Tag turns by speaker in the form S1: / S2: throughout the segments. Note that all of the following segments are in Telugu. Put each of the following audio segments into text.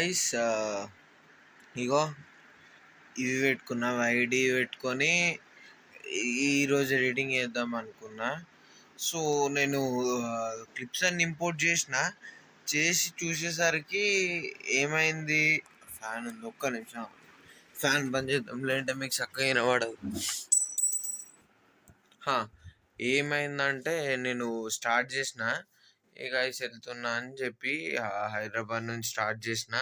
S1: గాయ్స్ ఇగో ఇవి పెట్టుకున్నా, ఐడి పెట్టుకొని ఈరోజు ఎడిటింగ్ చేద్దాం అనుకున్నా. సో నేను క్లిప్స్ అన్ని ఇంపోర్ట్ చేసి చూసేసరికి ఏమైంది, ఫ్యాన్ ఉంది, ఒక్క నిమిషం ఫ్యాన్ బంద్ చేద్దాం లేదంటే మీకు చక్కగా వినపడదు. ఏమైందంటే నేను స్టార్ట్ చేసిన గైస్ వెళ్తున్నా అని చెప్పి హైదరాబాద్ నుంచి స్టార్ట్ చేసిన,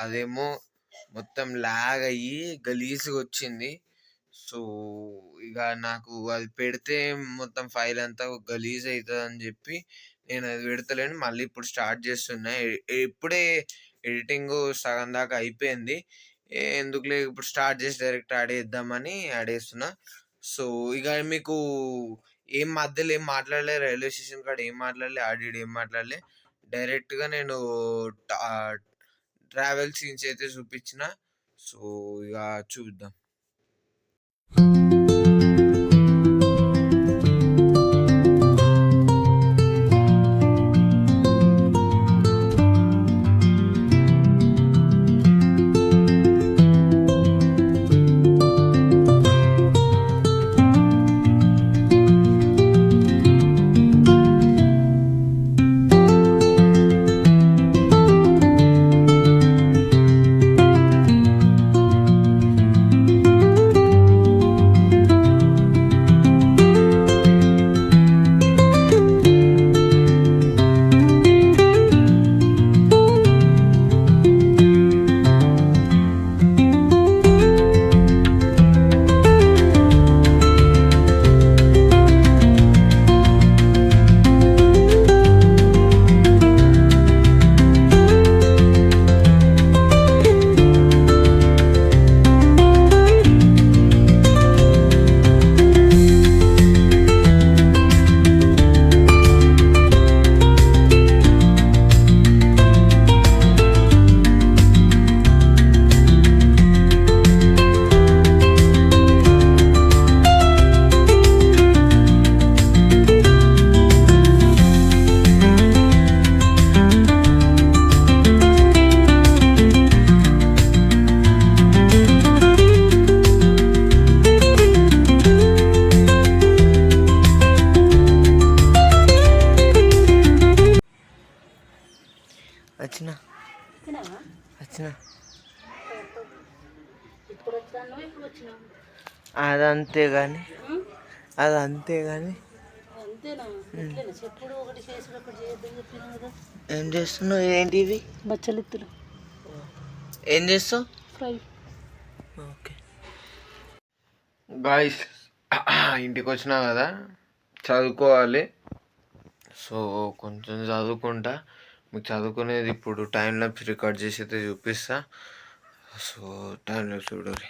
S1: అదేమో మొత్తం ల్యాగ్ అయ్యి గలీజ్గా వచ్చింది. సో ఇక నాకు అది పెడితే మొత్తం ఫైల్ అంతా గలీజ్ అవుతుంది అని చెప్పి నేను అది పెడతలేను. మళ్ళీ ఇప్పుడు స్టార్ట్ చేస్తున్నా. ఇప్పుడే ఎడిటింగ్ సగం దాకా అయిపోయింది. ఎందుకులే ఇప్పుడు స్టార్ట్ చేసి డైరెక్ట్ ఆడేద్దామని ఆడేస్తున్నా. సో ఇక మీకు ఏం మధ్యలో ఏం మాట్లాడలే, రైల్వే స్టేషన్ కాడ ఏం మాట్లాడలే, ఆడియో ఏం మాట్లాడలే. డైరెక్ట్గా నేను ట్రావెల్ సీన్స్ అయితే చూపించిన. సో ఇక చూద్దాం. అదంతే కానీ ఏం చేస్తున్నావు? ఏంటివి
S2: బచ్చలిత్తులు
S1: ఏం చేస్తావు?
S2: ఫ్రై.
S1: ఓకే గాయ్స్, ఇంటికి వచ్చినా కదా, చదువుకోవాలి. సో కొంచెం చదువుకుంటా. మీకు చదువుకునేది ఇప్పుడు టైం ల్యాప్స్ రికార్డ్ చేసి అయితే చూపిస్తా. సో టైం ల్యాప్స్ చూడరు.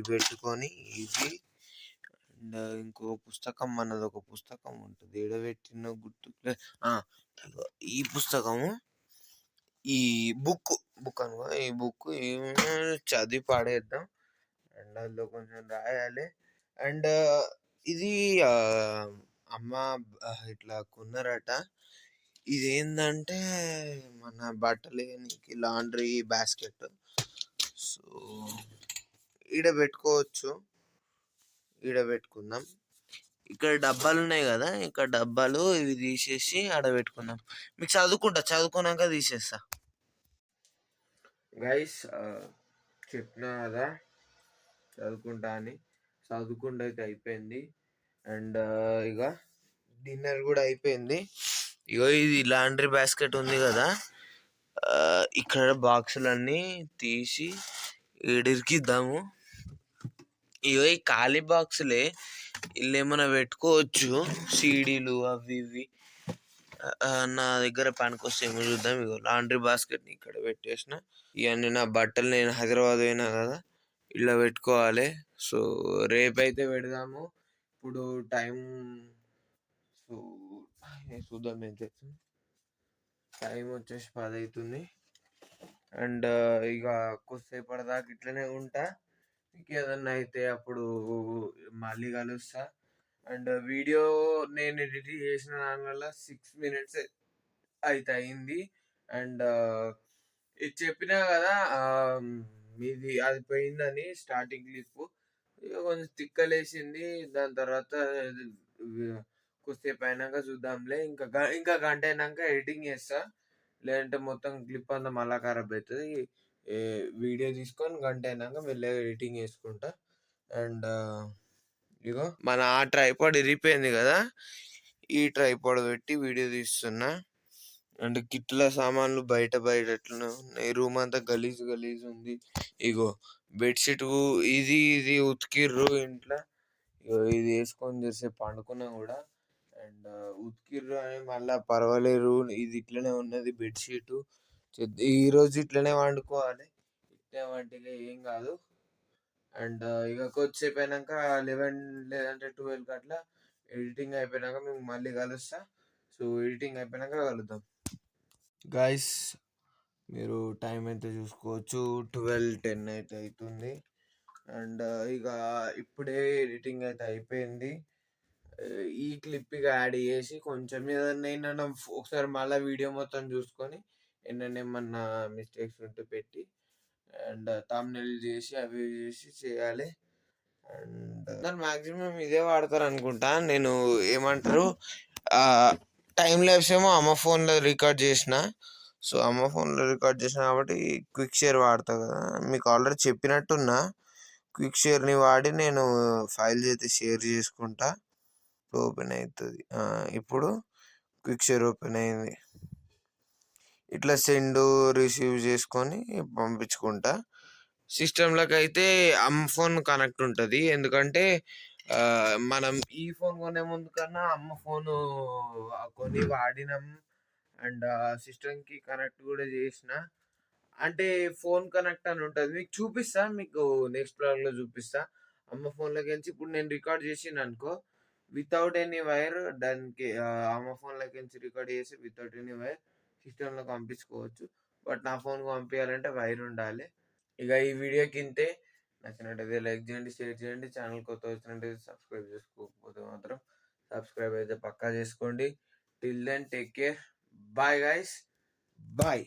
S1: పెట్టుకొని ఈజీ. అండ్ ఇంకో పుస్తకం, మనది ఒక పుస్తకం ఉంటుంది, ఎడబెట్టిన గుర్తు. ఈ పుస్తకము, ఈ బుక్ అనుకో, ఈ బుక్ చదివి పాడేద్దాం. అండ్ అందులో కొంచెం రాయాలి. అండ్ ఇది అమ్మ ఇట్లా కొన్నారట. ఇదేంటంటే మన బట్టలు వేయడానికి లాండ్రీ బాస్కెట్. సో ఈడ పెట్టుకోవచ్చు, ఈడ పెట్టుకుందాం. ఇక్కడ డబ్బాలు ఉన్నాయి కదా, ఇక్కడ డబ్బాలు ఇవి తీసేసి ఆడ పెట్టుకుందాం. మీకు చదువుకున్నాక తీసేస్తా. గైస్ చెప్పినా కదా చదువుకుంటా అని, చదువుకుంటూ అయితే అయిపోయింది. అండ్ ఇక డిన్నర్ కూడా అయిపోయింది. ఇగో ఇది లాండ్రీ బాస్కెట్ ఉంది కదా, ఇక్కడ బాక్సులన్నీ తీసి ఇడిరికిద్దాము. ఇగో ఈ ఖాళీ బాక్సులే ఇల్లు ఏమైనా పెట్టుకోవచ్చు, సీడీలు అవి ఇవి నా దగ్గర పనికొస్తేమో చూద్దాం. ఇగో లాండ్రీ బాస్కెట్ని ఇక్కడ పెట్టేసిన. ఇవన్నీ నా బట్టలు, నేను హైదరాబాద్ పోయినా కదా ఇలా పెట్టుకోవాలి. సో రేపైతే పెడదాము. ఇప్పుడు టైం చూద్దాం ఎంత టైం వచ్చేసి 10 అవుతుంది. అండ్ ఇక కొద్దిసేపటిదాకా ఇట్లనే ఉంటా. మీకు ఏదన్నా అయితే అప్పుడు మళ్ళీ కలుస్తా. అండ్ వీడియో నేను ఎడిట్ చేసిన దానివల్ల 6 minutes అయితే అయింది. అండ్ ఇది చెప్పినా కదా మీది అది పోయిందని స్టార్టింగ్ క్లిప్, ఇక కొంచెం తిక్కలేసింది. దాని తర్వాత కొద్దిసేపు అయినాక చూద్దాంలే, ఇంకా గంట అయినాక ఎడిటింగ్ చేస్తా. లేదంటే మొత్తం క్లిప్ అంతా మళ్ళా ఖరాబ్ అవుతుంది. వీడియో తీసుకొని గంట అయినాక మెల్లగా ఎడిటింగ్ చేసుకుంటా. అండ్ ఇగో మన ఆ ట్రైపాడ్ ఇరిగిపోయింది కదా, ఈ ట్రైపాడ్ పెట్టి వీడియో తీస్తున్నా. అండ్ కిట్ల సామాన్లు బయట ఎట్లనే ఉన్నాయి, రూమ్ అంతా గలీజ్ ఉంది. ఇగో బెడ్షీట్ ఇది ఉతికిర్రు ఇంట్లో. ఇగో ఇది వేసుకొని చేసే పండుకున్నా కూడా. అండ్ ఉతికిర్రు అని మళ్ళీ పర్వాలేదు, ఇది ఇట్లనే ఉన్నది బెడ్షీట్. ఈరోజు ఇట్లనే వండుకోవాలి, ఇట్లనే వంటిగా ఏం కాదు. అండ్ ఇక కొద్దిసేపు అయినాక 11 లేదంటే 12 అట్లా ఎడిటింగ్ అయిపోయినాక మేము మళ్ళీ కలుస్తా. సో ఎడిటింగ్ అయిపోయినాక కలుద్దాం. గాయస్ మీరు టైం అయితే చూసుకోవచ్చు, 12:10 అయితే అవుతుంది. అండ్ ఇక ఇప్పుడే ఎడిటింగ్ అయితే అయిపోయింది. ఈ క్లిప్ ఇక యాడ్ చేసి కొంచెం ఏదన్నా ఒకసారి మళ్ళీ వీడియో మొత్తం చూసుకొని ఏమన్నా మిస్టేక్స్ ఉంటే పెట్టి అండ్ థంబ్నెయిల్ చేసి అవి చేసి చేయాలి. అండ్ దాని మ్యాక్సిమం ఇదే వాడతారు అనుకుంటా. నేను ఏమంటారు టైం ల్యాబ్స్ ఏమో అమ్మ ఫోన్లో రికార్డ్ చేసిన. సో అమ్మ ఫోన్లో రికార్డ్ చేసిన కాబట్టి క్విక్ షేర్ వాడతా కదా, మీకు ఆల్రెడీ చెప్పినట్టున్నా. క్విక్ షేర్ని వాడి నేను ఫైల్స్ అయితే షేర్ చేసుకుంటా. ఓపెన్ అవుతుంది. ఇప్పుడు క్విక్ షేర్ ఓపెన్ అయింది. ఇట్లా సెండ్ రిసీవ్ చేసుకొని పంపించుకుంటా. సిస్టంలోకి అయితే అమ్మ ఫోన్ కనెక్ట్ ఉంటుంది, ఎందుకంటే మనం ఈ ఫోన్ కొనే ముందు కన్నా అమ్మ ఫోను కొని వాడినాం. అండ్ సిస్టమ్కి కనెక్ట్ కూడా చేసిన. అంటే ఫోన్ కనెక్ట్ అని ఉంటుంది, మీకు చూపిస్తా, మీకు నెక్స్ట్ బ్లాగ్లో చూపిస్తా. అమ్మ ఫోన్లోకి వెళ్ళి ఇప్పుడు నేను రికార్డ్ చేసిన అనుకో, వితౌట్ ఎనీ వైర్ దానికి అమ్మ ఫోన్లోకి వెళ్ళి రికార్డ్ చేసి వితౌట్ ఎనీ వైర్ సిస్టంలో పంపించుకోవచ్చు. బట్ నా ఫోన్కి పంపించాలంటే వైర్ ఉండాలి. ఇక ఈ వీడియోకి ఇంతే. నచ్చినట్టయితే లైక్ చేయండి, షేర్ చేయండి. ఛానల్ కొత్త వచ్చినట్టయితే సబ్స్క్రైబ్ చేసుకోకపోతే మాత్రం సబ్స్క్రైబ్ అయితే పక్కా చేసుకోండి. Till then take care, bye guys, bye.